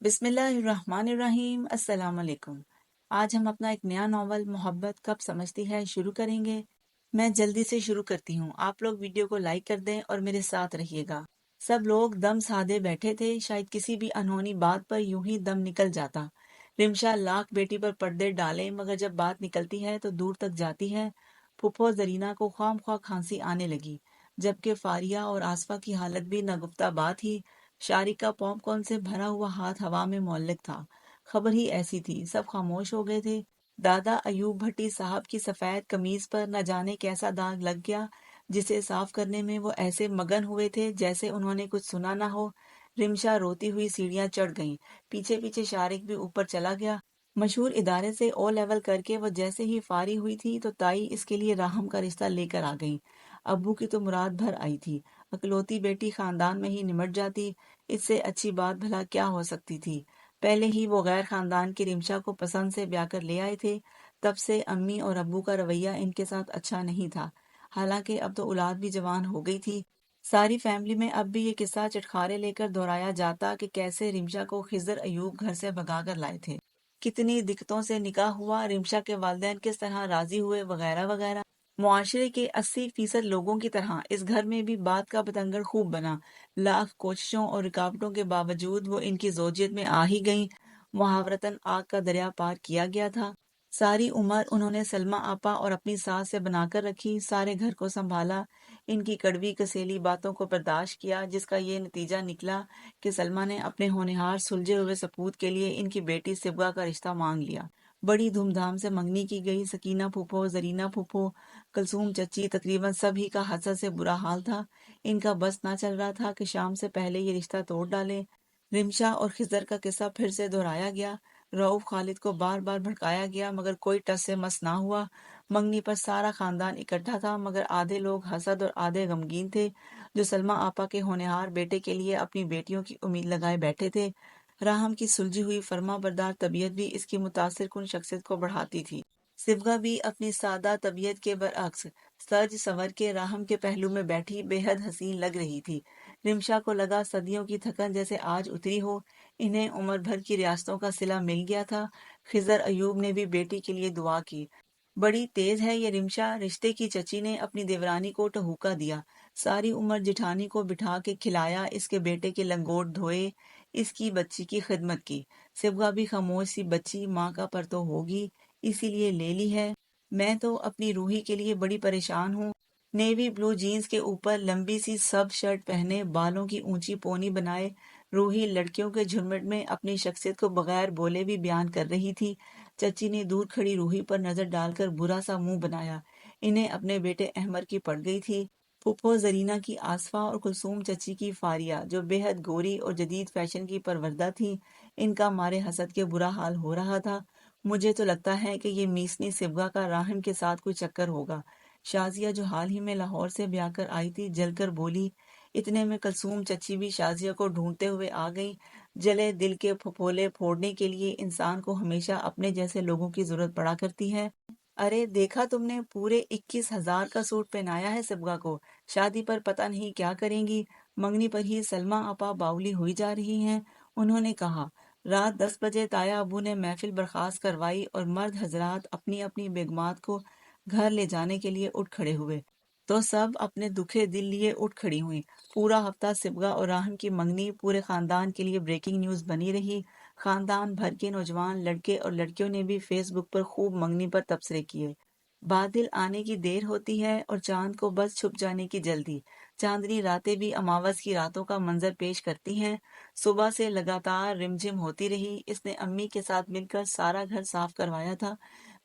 بسم اللہ الرحمن الرحیم۔ السلام علیکم۔ آج ہم اپنا ایک نیا ناول محبت کب سمجھتی ہے شروع کریں گے۔ میں جلدی سے شروع کرتی ہوں، آپ لوگ ویڈیو کو لائک کر دیں اور میرے ساتھ رہیے گا۔ سب لوگ دم سادے بیٹھے تھے، شاید کسی بھی انہونی بات پر یوں ہی دم نکل جاتا۔ رمشا لاکھ بیٹی پر پردے ڈالے مگر جب بات نکلتی ہے تو دور تک جاتی ہے۔ پھپھو زرینہ کو خواہ مخواہ کھانسی آنے لگی، جبکہ فاریہ اور آصفہ کی حالت بھی ناگفتہ بات ہی۔ شارق کا پاپ کارن سے بھرا ہوا ہاتھ ہوا میں معلق تھا۔ خبر ہی ایسی تھی، سب خاموش ہو گئے تھے۔ دادا ایوب بھٹی صاحب کی سفید قمیض پر نہ جانے کیسا داغ لگ گیا، جسے صاف کرنے میں وہ ایسے مگن ہوئے تھے جیسے انہوں نے کچھ سنا نہ ہو۔ رمشا روتی ہوئی سیڑھیاں چڑھ گئیں، پیچھے پیچھے شارق بھی اوپر چلا گیا۔ مشہور ادارے سے او لیول کر کے وہ جیسے ہی فارغ ہوئی تھی تو تائی اس کے لیے راہم کا رشتہ لے کر آ گئیں۔ ابو کی تو مراد بھر آئی تھی، اکلوتی بیٹی خاندان میں ہی نمٹ جاتی، اس سے اچھی بات بھلا کیا ہو سکتی تھی۔ پہلے ہی وہ غیر خاندان کی رمشا کو پسند سے بیاہ کر لے آئے تھے، تب سے امی اور ابو کا رویہ ان کے ساتھ اچھا نہیں تھا، حالانکہ اب تو اولاد بھی جوان ہو گئی تھی۔ ساری فیملی میں اب بھی یہ قصہ چٹخارے لے کر دہرایا جاتا کہ کیسے رمشا کو خضر ایوب گھر سے بھگا کر لائے تھے، کتنی دقتوں سے نکاح ہوا، رمشا کے والدین کس طرح راضی ہوئے، وغیرہ وغیرہ۔ معاشرے کے 80% لوگوں کی طرح اس گھر میں بھی بات کا بتنگڑ خوب بنا۔ لاکھ کوششوں اور رکاوٹوں کے باوجود وہ ان کی زوجیت میں آ ہی گئیں۔ محاورتاً آگ کا دریا پار کیا گیا تھا۔ ساری عمر انہوں نے سلمیٰ آپا اور اپنی ساس سے بنا کر رکھی، سارے گھر کو سنبھالا، ان کی کڑوی کسیلی باتوں کو برداشت کیا، جس کا یہ نتیجہ نکلا کہ سلمیٰ نے اپنے ہونہار سلجھے ہوئے سپوت کے لیے ان کی بیٹی صبغہ کا رشتہ مانگ لیا۔ بڑی دھوم دھام سے منگنی کی گئی۔ سکینہ پھوپھو، زرینہ پھوپھو، کلثوم چچی، تقریباً سب ہی کا حسد سے برا حال تھا۔ ان کا بس نہ چل رہا تھا کہ شام سے پہلے یہ رشتہ توڑ ڈالیں۔ رمشا اور خضر کا قصہ پھر سے دہرایا گیا۔ رؤف خالد کو بار بار بھڑکایا گیا مگر کوئی ٹس سے مس نہ ہوا۔ منگنی پر سارا خاندان اکٹھا تھا مگر آدھے لوگ حسد اور آدھے غمگین تھے، جو سلمیٰ آپا کے ہونہار بیٹے کے لیے اپنی بیٹیوں کی امید لگائے بیٹھے تھے۔ راہم کی سلجھی ہوئی فرما بردار طبیعت بھی اس کی متاثر کن شخصیت کو بڑھاتی تھی۔ صبغہ بھی اپنی سادہ طبیعت کے برعکس سج سنور کے راہم کے پہلو میں بیٹھی بے حد حسین لگ رہی تھی۔ رمشا کو لگا صدیوں کی تھکن جیسے آج اتری ہو، انہیں عمر بھر کی ریاستوں کا صلہ مل گیا تھا۔ خضر ایوب نے بھی بیٹی کے لیے دعا کی۔ بڑی تیز ہے یہ رمشا، رشتے کی چچی نے اپنی دیورانی کو ٹہوکا دیا، ساری عمر جٹھانی کو بٹھا کے کھلایا، اس کے بیٹے کے لنگوٹ دھوئے، اس کی بچی کی خدمت کی۔ صبغہ بھی خاموش سی بچی، ماں کا پر تو ہوگی، اسی لیے لے لی ہے۔ میں تو اپنی روحی کے لیے بڑی پریشان ہوں۔ نیوی بلو جینز کے اوپر لمبی سی سب شرٹ پہنے، بالوں کی اونچی پونی بنائے روحی لڑکیوں کے جھرمٹ میں اپنی شخصیت کو بغیر بولے بھی بیان کر رہی تھی۔ چچی نے دور کھڑی روحی پر نظر ڈال کر برا سا منہ بنایا، انہیں اپنے بیٹے احمر کی پڑ گئی تھی۔ پھپھو زرینہ کی آصفہ اور کلثوم چچی کی فاریہ، جو بے حد گوری اور جدید فیشن کی پروردہ تھیں، ان کا مارے حسد کے برا حال ہو رہا تھا۔ مجھے تو لگتا ہے کہ یہ میسنی صبغہ کا راہم کے ساتھ کوئی چکر ہوگا۔ شازیہ جو حال ہی میں لاہور سے بیاہ کر آئی تھی جل کر بولی۔ اتنے میں کلثوم چچی بھی شازیہ کو ڈھونڈتے ہوئے آ گئیں۔ جلے دل کے پھپھولے پھوڑنے کے لیے انسان کو ہمیشہ اپنے جیسے لوگوں کی ضرورت پڑا کرتی ہے۔ ارے دیکھا تم نے، پورے 21,000 کا سوٹ پہنایا ہے صبغہ کو، شادی پر پتہ نہیں کیا کریں گی۔ منگنی پر ہی سلمیٰ آپا باولی ہوئی جا رہی ہیں، انہوں نے کہا۔ رات 10 بجے تایا ابو نے محفل برخاست کروائی اور مرد حضرات اپنی اپنی بیگمات کو گھر لے جانے کے لیے اٹھ کھڑے ہوئے، تو سب اپنے دکھے دل لیے اٹھ کھڑی ہوئیں۔ پورا ہفتہ صبغہ اور راہم کی منگنی پورے خاندان کے لیے بریکنگ نیوز بنی رہی۔ خاندان بھر کے نوجوان لڑکے اور لڑکیوں نے بھی فیس بک پر خوب منگنی پر تبصرے کیے۔ بادل آنے کی دیر ہوتی ہے اور چاند کو بس چھپ جانے کی جلدی۔ چاندنی راتیں بھی اماوس کی راتوں کا منظر پیش کرتی ہیں۔ صبح سے لگاتار رمجھم ہوتی رہی۔ اس نے امی کے ساتھ مل کر سارا گھر صاف کروایا تھا۔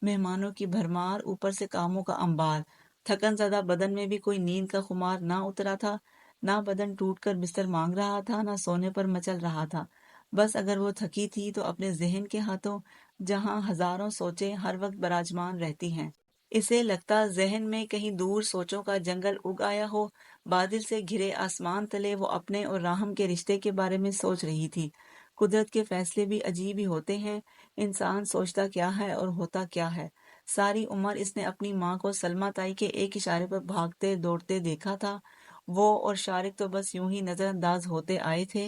مہمانوں کی بھرمار، اوپر سے کاموں کا انبار، تھکن زدہ بدن میں بھی کوئی نیند کا خمار نہ اترا تھا۔ نہ بدن ٹوٹ کر بستر مانگ رہا تھا، نہ سونے پر مچل رہا تھا۔ بس اگر وہ تھکی تھی تو اپنے ذہن کے ہاتھوں، جہاں ہزاروں سوچیں ہر وقت براجمان رہتی ہیں۔ اسے لگتا ذہن میں کہیں دور سوچوں کا جنگل اگ آیا ہو۔ بادل سے گھرے آسمان تلے وہ اپنے اور راہم کے رشتے کے بارے میں سوچ رہی تھی۔ قدرت کے فیصلے بھی عجیب ہی ہوتے ہیں، انسان سوچتا کیا ہے اور ہوتا کیا ہے۔ ساری عمر اس نے اپنی ماں کو سلمیٰ تائی کے ایک اشارے پر بھاگتے دوڑتے دیکھا تھا، وہ اور شارق تو بس یوں ہی نظر انداز ہوتے آئے تھے۔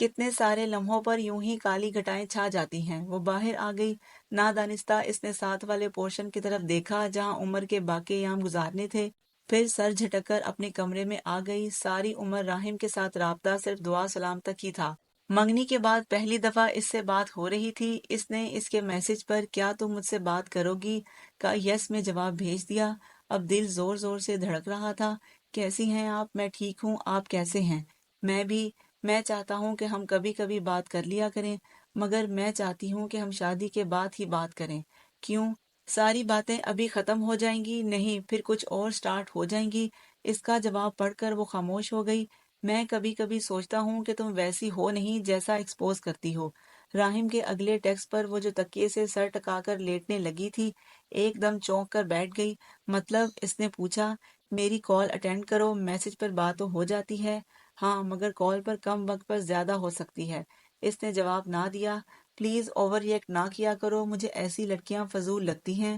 کتنے سارے لمحوں پر یوں ہی کالی گھٹائیں چھا جاتی ہیں۔ وہ باہر آ گئی۔ نادانستہ اس نے ساتھ والے پورشن کی طرف دیکھا جہاں عمر کے باقی ایام گزارنے تھے، پھر سر جھٹک کر اپنے کمرے میں آ گئی۔ ساری عمر راہم کے ساتھ رابطہ صرف دعا سلام تک ہی تھا۔ منگنی کے بعد پہلی دفعہ اس سے بات ہو رہی تھی۔ اس نے اس کے میسج پر "کیا تم مجھ سے بات کرو گی" کا یس میں جواب بھیج دیا۔ اب دل زور زور سے دھڑک رہا تھا۔ "کیسی ہیں آپ؟" "میں ٹھیک ہوں، آپ کیسے ہیں؟" "میں بھی۔ میں چاہتا ہوں کہ ہم کبھی کبھی بات کر لیا کریں، مگر میں چاہتی ہوں کہ ہم شادی کے بعد ہی بات کریں۔" "کیوں؟ ساری باتیں ابھی ختم ہو جائیں گی؟" "نہیں، پھر کچھ اور سٹارٹ ہو جائیں گی۔" اس کا جواب پڑھ کر وہ خاموش ہو گئی۔ "میں کبھی کبھی سوچتا ہوں کہ تم ویسی ہو نہیں جیسا ایکسپوز کرتی ہو۔" راہم کے اگلے ٹیکسٹ پر وہ جو تکیے سے سر ٹکا کر لیٹنے لگی تھی، ایک دم چونک کر بیٹھ گئی۔ "مطلب؟" اس نے پوچھا۔ "میری کال اٹینڈ کرو، میسج پر بات تو ہو جاتی ہے۔" "ہاں، مگر کال پر کم وقت پر زیادہ ہو سکتی ہے۔" اس نے جواب نہ دیا۔ "پلیز اوور ریئیکٹ نہ کیا کرو، مجھے ایسی لڑکیاں فضول لگتی ہیں۔"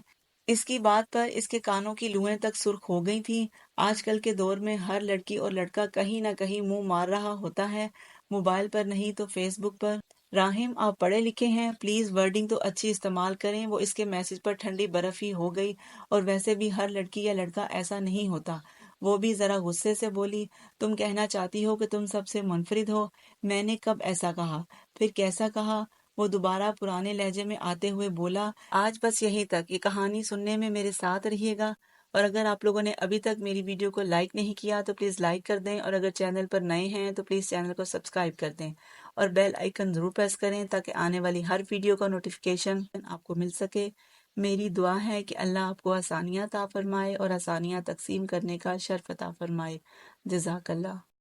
اس کی بات پر اس کے کانوں کی لوئیں تک سرخ ہو گئی تھیں۔ آج کل کے دور میں ہر لڑکی اور لڑکا کہیں نہ کہیں منہ مار رہا ہوتا ہے، موبائل پر نہیں تو فیس بک پر۔ "راہم، آپ پڑھے لکھے ہیں، پلیز ورڈنگ تو اچھی استعمال کریں۔" وہ اس کے میسج پر ٹھنڈی برف ہی ہو گئی۔ "اور ویسے بھی ہر لڑکی یا لڑکا ایسا نہیں ہوتا۔" وہ بھی ذرا غصے سے بولی۔ "تم کہنا چاہتی ہو کہ تم سب سے منفرد ہو؟ میں نے کب ایسا کہا؟ پھر کیسا کہا؟" وہ دوبارہ پرانے لہجے میں آتے ہوئے بولا۔ "آج بس یہیں تک۔ یہ کہانی سننے میں میرے ساتھ رہیے گا، اور اگر آپ لوگوں نے ابھی تک میری ویڈیو کو لائک نہیں کیا تو پلیز لائک کر دیں، اور اگر چینل پر نئے ہیں تو پلیز چینل کو سبسکرائب کر دیں، اور بیل آئیکن ضرور پریس کریں تاکہ آنے والی ہر ویڈیو کا نوٹیفیکیشن آپ کو مل سکے۔ میری دعا ہے کہ اللہ آپ کو آسانیاں عطا فرمائے اور آسانیاں تقسیم کرنے کا شرف عطا فرمائے۔ جزاک اللہ۔